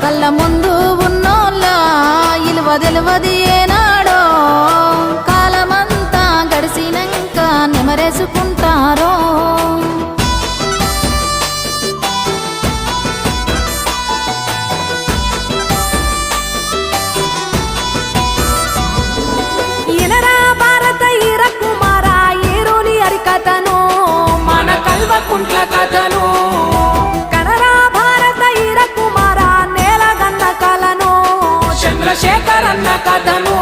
కళ్ళ ముందు ఉన్నోళ్ళ ఇలువ తెలువది ఏనాడో కాలమంతా గడిసినంక నెమరేసుకుంటారో ఇనరా భారత ఈర కుమార ఏరోని హరికథను మన కల్వకుంట్ల కథను కనరా భారత ఈర కుమార నేలగన్న కలను చంద్రశేఖరన్న కథను